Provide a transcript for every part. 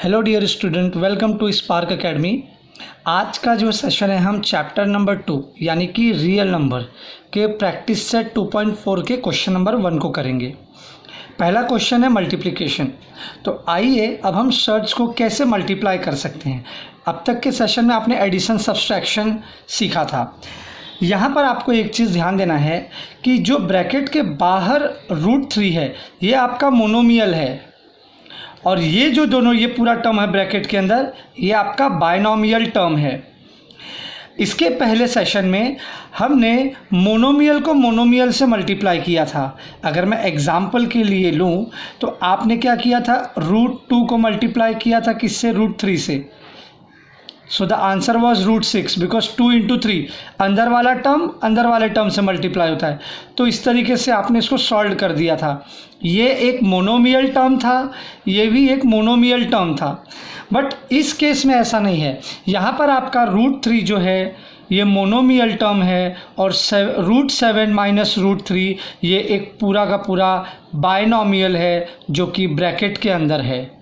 Hello dear student, welcome to Spark Academy. आज का जो सेशन है हम चैप्टर नंबर 2 यानी कि रियल नंबर के प्रैक्टिस सेट 2.4 के क्वेश्चन नंबर 1 को करेंगे। पहला क्वेश्चन है मल्टीप्लिकेशन। तो आइए अब हम शर्ट्स को कैसे मल्टीप्लाई कर सकते हैं। अब तक के सेशन में आपने एडिशन सब्सट्रैक्शन सीखा था। यहाँ पर आपको एक चीज़ ध्यान देना है कि जो ब्रैकेट के बाहर √3 है ये आपका मोनोमियल है, और ये जो दोनों ये पूरा टर्म है ब्रैकेट के अंदर ये आपका बायनोमियल टर्म है। इसके पहले सेशन में हमने मोनोमियल को मोनोमियल से मल्टीप्लाई किया था। अगर मैं एग्जाम्पल के लिए लूँ तो आपने क्या किया था, √2 को मल्टीप्लाई किया था किससे, √3 से। So the answer was √6 because 2 × 3 अंदर वाला टर्म अंदर वाले टर्म से मल्टीप्लाई होता है। तो इस तरीके से आपने इसको सॉल्व कर दिया था। ये एक मोनोमियल टर्म था, ये भी एक मोनोमियल टर्म था, बट इस केस में ऐसा नहीं है। यहाँ पर आपका √3 जो है ये मोनोमियल टर्म है और √7 माइनस √3 ये एक पूरा का पूरा बायनोमियल है जो कि ब्रैकेट के अंदर है।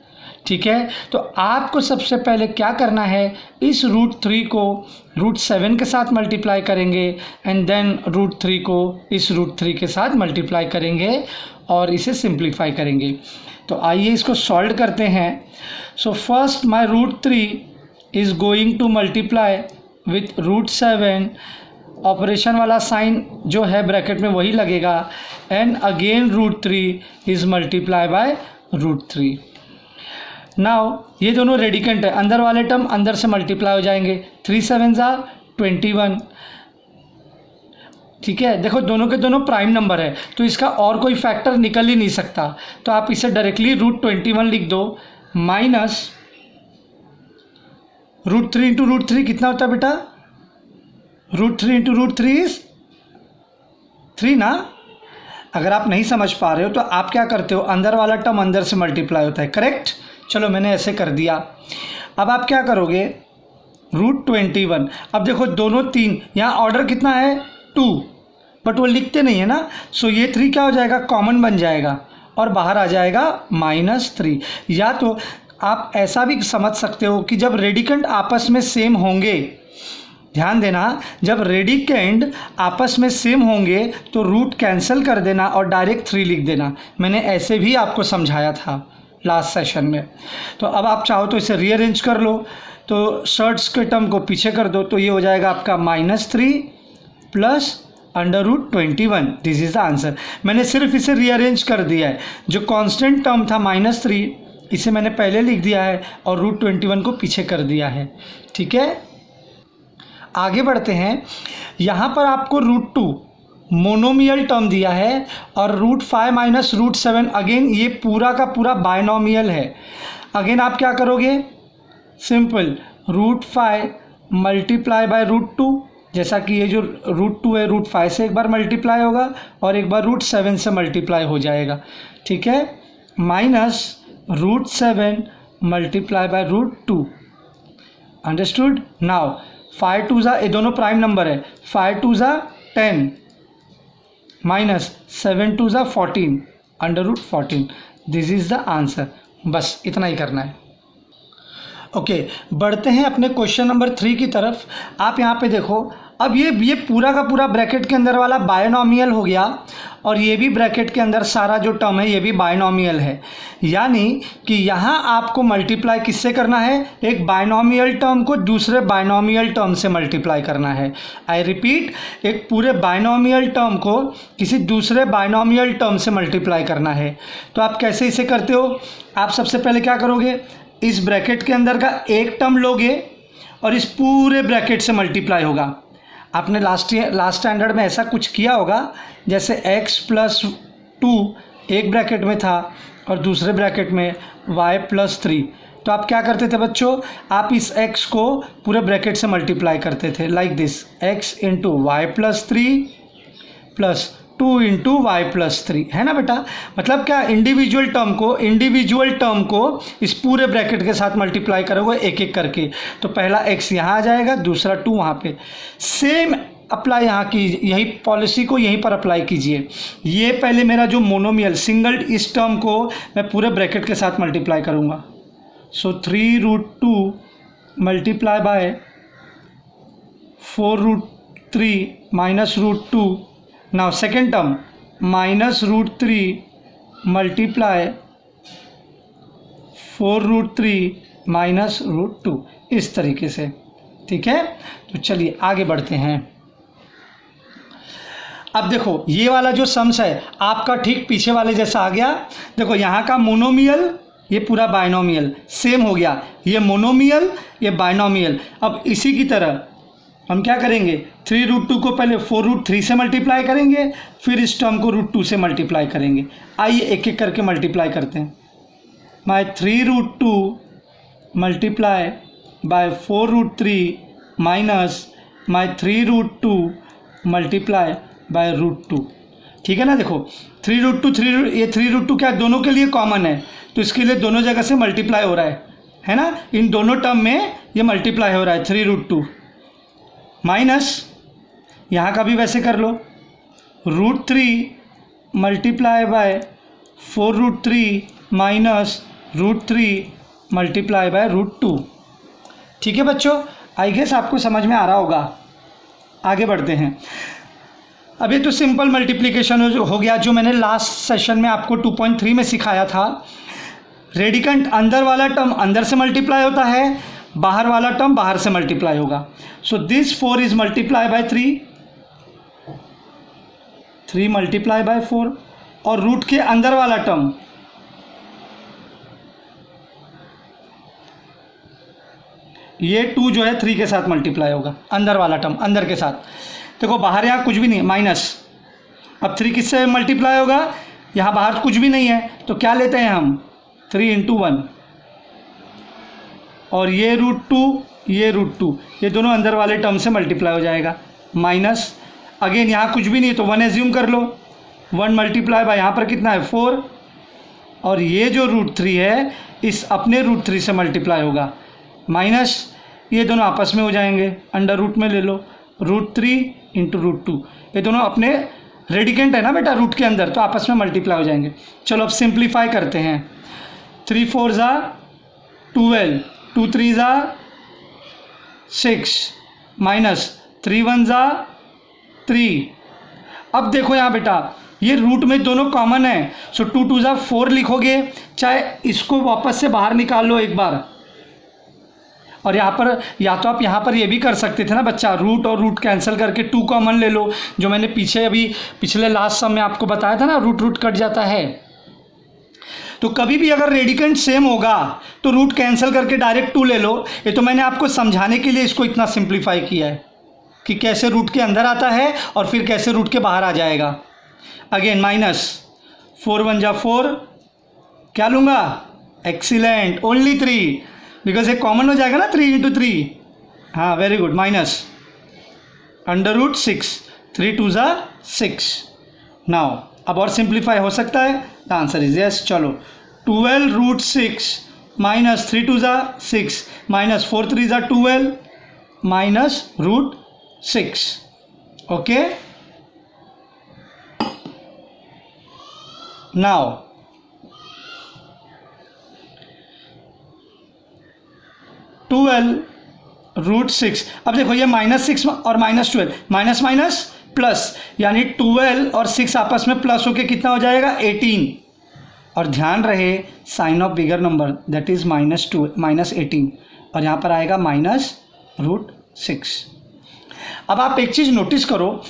ठीक है, तो आपको सबसे पहले क्या करना है, इस √3 को √7 के साथ मल्टीप्लाई करेंगे एंड देन √3 को इस √3 के साथ मल्टीप्लाई करेंगे और इसे सिंप्लीफाई करेंगे। तो आइए इसको सॉल्व करते हैं। So first my √3 is going to multiply with √7, operation वाला साइन जो है ब्रैकेट में वही लगेगा, and again √3 is multiply by √3। Now ये दोनों रेडिकेंट है, अंदर वाले टर्म अंदर से मल्टीप्लाई हो जाएंगे। 3 7 21। ठीक है, देखो दोनों के दोनों प्राइम नंबर है तो इसका और कोई फैक्टर निकल ही नहीं सकता, तो आप इसे डायरेक्टली √21 लिख दो माइनस √3 × √3 कितना होता है बेटा, √3 × √3 इज 3 ना। अगर आप नहीं समझ पा रहे हो तो आप क्या करते हो, अंदर वाला टर्म अंदर से मल्टीप्लाई होता है, करेक्ट। चलो मैंने ऐसे कर दिया। अब आप क्या करोगे, √21। अब देखो दोनों 3, यहाँ ऑर्डर कितना है 2, बट वो लिखते नहीं है ना, सो ये 3 क्या हो जाएगा, कॉमन बन जाएगा और बाहर आ जाएगा -3। या तो आप ऐसा भी समझ सकते हो कि जब रेडिकेंट आपस में सेम होंगे, ध्यान देना, जब रेडिकेंट आपस में सेम होंगे तो रूट कैंसिल कर देना और डायरेक्ट 3 लिख देना। मैंने ऐसे भी आपको समझाया था लास्ट सेशन में। तो अब आप चाहो तो इसे रीअरेंज कर लो, तो शर्ट्स के टर्म को पीछे कर दो, तो ये हो जाएगा आपका -3 plus √21। This is the answer. मैंने सिर्फ इसे रीअरेंज कर दिया है, जो कांस्टेंट टर्म था -3 इसे मैंने पहले लिख दिया है और √21 को पीछे कर दिया है। ठीक है, आगे बढ़ते हैं। यहाँ पर आपको √2 मोनोमियल टर्म दिया है और √5 माइनस √7 अगेन ये पूरा का पूरा बायनोमियल है। अगेन आप क्या करोगे, सिंपल √5 मल्टीप्लाई बाय √2, जैसा कि ये जो √2 है √5 से एक बार मल्टीप्लाई होगा और एक बार √7 से मल्टीप्लाई हो जाएगा। ठीक है, minus √7 multiply by √2। Understood. Now 5 2 ये दोनों प्राइम नंबर है, 5 2 10 minus 7 2 14 √14। This is the answer. बस इतना ही करना है। ओके, बढ़ते हैं अपने क्वेश्चन नंबर 3 की तरफ। आप यहाँ पे देखो, अब ये पूरा का पूरा ब्रैकेट के अंदर वाला बायनोमियल हो गया और ये भी ब्रैकेट के अंदर सारा जो टर्म है ये भी बायनोमियल है, यानी कि यहाँ आपको मल्टीप्लाई किससे करना है, एक बायनोमियल टर्म को दूसरे बायनोमियल टर्म से मल्टीप्लाई करना है। आई रिपीट, एक पूरे बायनोमियल टर्म को किसी दूसरे बायनोमियल टर्म से मल्टीप्लाई करना है। तो आप कैसे इसे करते हो, आप सबसे पहले क्या करोगे, इस ब्रैकेट के अंदर का एक टर्म लोगे और इस पूरे ब्रैकेट से मल्टीप्लाई होगा। आपने लास्ट स्टैंडर्ड में ऐसा कुछ किया होगा, जैसे x + 2 एक ब्रैकेट में था और दूसरे ब्रैकेट में y + 3। तो आप क्या करते थे बच्चों, आप इस x को पूरे ब्रैकेट से मल्टीप्लाई करते थे, like this, x × y + 3 plus 2 × y + 3, है ना बेटा। मतलब क्या, इंडिविजुअल टर्म को इस पूरे ब्रैकेट के साथ मल्टीप्लाई करोगे एक एक करके। तो पहला x यहाँ आ जाएगा, दूसरा 2 वहाँ पे। सेम अप्लाई यहाँ की, यही पॉलिसी को यहीं पर अप्लाई कीजिए। ये पहले मेरा जो मोनोमियल सिंगल, इस टर्म को मैं पूरे ब्रैकेट के साथ मल्टीप्लाई करूँगा। सो 3√2 multiply by 4√3 minus √2. Now second term -√3 multiply 4√3 minus √2, इस तरीके से. ठीक है, तो चलिए आगे बढ़ते हैं. अब देखो ये वाला जो सम्स है आपका ठीक पीछे वाले जैसा आ गया. देखो यहाँ का मोनोमियल, ये पूरा बाइनोमियल सेम हो गया. ये मोनोमियल, ये बाइनोमियल. अब इसी की तरह हम क्या करेंगे, 3√2 को पहले 4√3 से मल्टीप्लाई करेंगे, फिर इस टर्म को √2 से मल्टीप्लाई करेंगे. आइए एक एक करके मल्टीप्लाई करते हैं. माई 3√2 multiply by 4√3 minus my 3√2 multiply by √2. ठीक है ना. देखो 3√2 ये 3√2 क्या दोनों के लिए कॉमन है, तो इसके लिए दोनों जगह से मल्टीप्लाई हो रहा है ना. इन दोनों टर्म में ये मल्टीप्लाई हो रहा है 3√2 माइनस यहाँ का भी वैसे कर लो √3 multiply by 4√3 minus √3 multiply by √2. ठीक है बच्चों, आई गेस आपको समझ में आ रहा होगा. आगे बढ़ते हैं. अब ये तो सिंपल मल्टीप्लिकेशन हो गया जो मैंने लास्ट सेशन में आपको 2.3 में सिखाया था. रेडिकंट अंदर वाला टर्म अंदर से मल्टीप्लाई होता है, बाहर वाला टर्म बाहर से मल्टीप्लाई होगा. So this 4 is multiply by 3 multiply by 4, और रूट के अंदर वाला टर्म ये 2 जो है 3 के साथ मल्टीप्लाई होगा. अंदर वाला टर्म अंदर के साथ. देखो बाहर यहाँ कुछ भी नहीं है माइनस. अब 3 किससे मल्टीप्लाई होगा, यहाँ बाहर कुछ भी नहीं है तो क्या लेते हैं हम 3 × 1, और ये √2 ये √2 ये दोनों अंदर वाले टर्म से मल्टीप्लाई हो जाएगा. माइनस अगेन यहाँ कुछ भी नहीं है तो 1 एज्यूम कर लो. 1 मल्टीप्लाई बाय यहाँ पर कितना है 4, और ये जो √3 है इस अपने √3 से मल्टीप्लाई होगा. माइनस ये दोनों आपस में हो जाएंगे, अंडर रूट में ले लो. √3 × √2 ये दोनों अपने रेडिकेंट है ना बेटा रूट के अंदर, तो आपस में मल्टीप्लाई हो जाएंगे. चलो अब सिंप्लीफाई करते हैं. 3 4 12, 2 3 6 माइनस 3 1 3. अब देखो यहाँ बेटा ये रूट में दोनों कॉमन है, सो 2 2 4 लिखोगे, चाहे इसको वापस से बाहर निकाल लो एक बार. और यहाँ पर या तो आप यहाँ पर ये भी कर सकते थे ना बच्चा, रूट और रूट कैंसिल करके 2 कॉमन ले लो, जो मैंने पीछे अभी पिछले लास्ट सम में आपको बताया था ना, रूट कट जाता है. तो कभी भी अगर रेडिकेंट सेम होगा तो रूट कैंसिल करके डायरेक्ट 2 ले लो. ये तो मैंने आपको समझाने के लिए इसको इतना सिंप्लीफाई किया है कि कैसे रूट के अंदर आता है और फिर कैसे रूट के बाहर आ जाएगा. अगेन माइनस 4 1 4, क्या लूँगा, एक्सीलेंट, ओनली 3, बिकॉज एक कॉमन हो जाएगा ना 3 × 3. हाँ वेरी गुड. माइनस √6, 3 2 6. नाउ अब और सिंप्लीफाई हो सकता है, द आंसर इज यस. चलो 12√6 minus 3 2 6 minus 4 3 12 minus √6. Okay, now 12√6. अब देखो ये -6 और -12, माइनस माइनस प्लस, यानी 12 और 6 आपस में प्लस होके कितना हो जाएगा 18. और ध्यान रहे sign of bigger number that is -18, और यहाँ पर आएगा -√6. अब आप एक चीज़ नोटिस करो,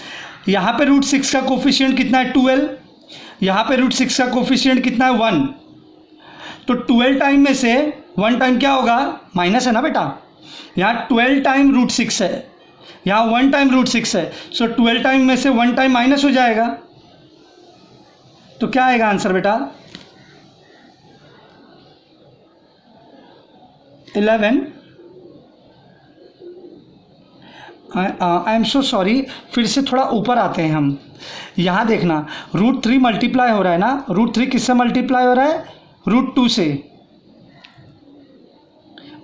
यहाँ पे √6 का कोफिशिएंट कितना है 12, यहाँ पे √6 का कोफिशिएंट कितना है 1. तो 12 टाइम में से 1 टाइम क्या होगा, माइनस है ना बेटा. यहाँ 12 टाइम √6 है, यहाँ 1 टाइम √6 है, सो 12 टाइम में से 1 टाइम माइनस हो जाएगा. तो क्या आएगा आंसर बेटा 11. आई एम सो सॉरी, फिर से थोड़ा ऊपर आते हैं हम. यहाँ देखना √3 मल्टीप्लाई हो रहा है ना, √3 किससे मल्टीप्लाई हो रहा है, √2 से,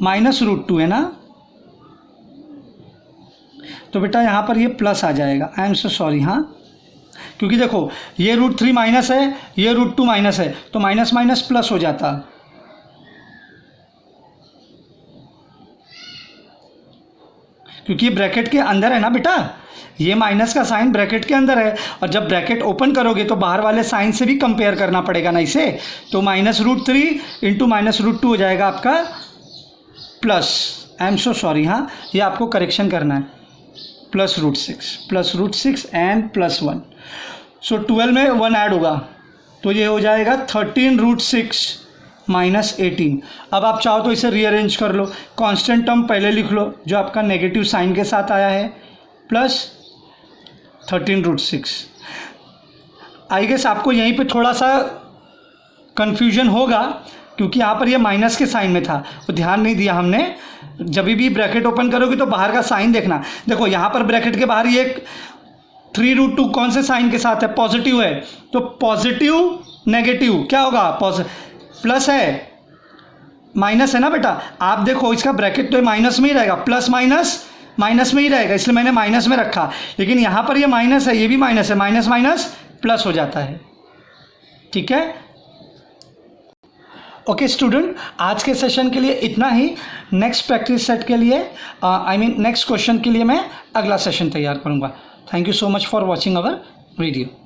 माइनस √2 है ना. तो बेटा यहाँ पर ये प्लस आ जाएगा. I am so sorry. हाँ, क्योंकि देखो ये √3 माइनस है, ये √2 माइनस है, तो माइनस माइनस प्लस हो जाता. क्योंकि ये ब्रैकेट के अंदर है ना बेटा, ये माइनस का साइन ब्रैकेट के अंदर है, और जब ब्रैकेट ओपन करोगे तो बाहर वाले साइन से भी कंपेयर करना पड़ेगा ना इसे, तो -√3 इंटू -√2 हो जाएगा आपका plus, I am so sorry, हाँ ये आपको करेक्शन करना है, +√6 एंड +1, सो 12 में 1 ऐड होगा तो ये हो जाएगा 13√6 -18। अब आप चाहो तो इसे रीअरेंज कर लो, कांस्टेंट टर्म पहले लिख लो जो आपका नेगेटिव साइन के साथ आया है, प्लस 13√6। आई गेस आपको यहीं पे थोड़ा सा कन्फ्यूजन होगा क्योंकि यहाँ पर ये माइनस के साइन में था, तो ध्यान नहीं दिया हमने। जब भी ब्रैकेट ओपन करोगे तो बाहर का साइन देखना, देखो यहाँ पर ब्रैकेट के बाहर ये 3√2 कौन से साइन के साथ है, पॉजिटिव है, तो पॉजिटिव नेगेटिव क्या होगा, प्लस है, माइनस है ना बेटा। आप देखो इसका ब्रैकेट तो माइनस में ही रहेगा, प्लस माइनस माइनस में ही रहेगा, इसलिए मैंने माइनस में रखा, लेकिन यहाँ पर ये माइनस है, ये भी माइनस है, माइनस माइनस प्लस हो जाता है, ठीक है। ओके स्टूडेंट, आज के सेशन के लिए इतना ही। नेक्स्ट प्रैक्टिस सेट के लिए नेक्स्ट क्वेश्चन के लिए मैं अगला सेशन तैयार करूँगा। Thank you so much for watching our video.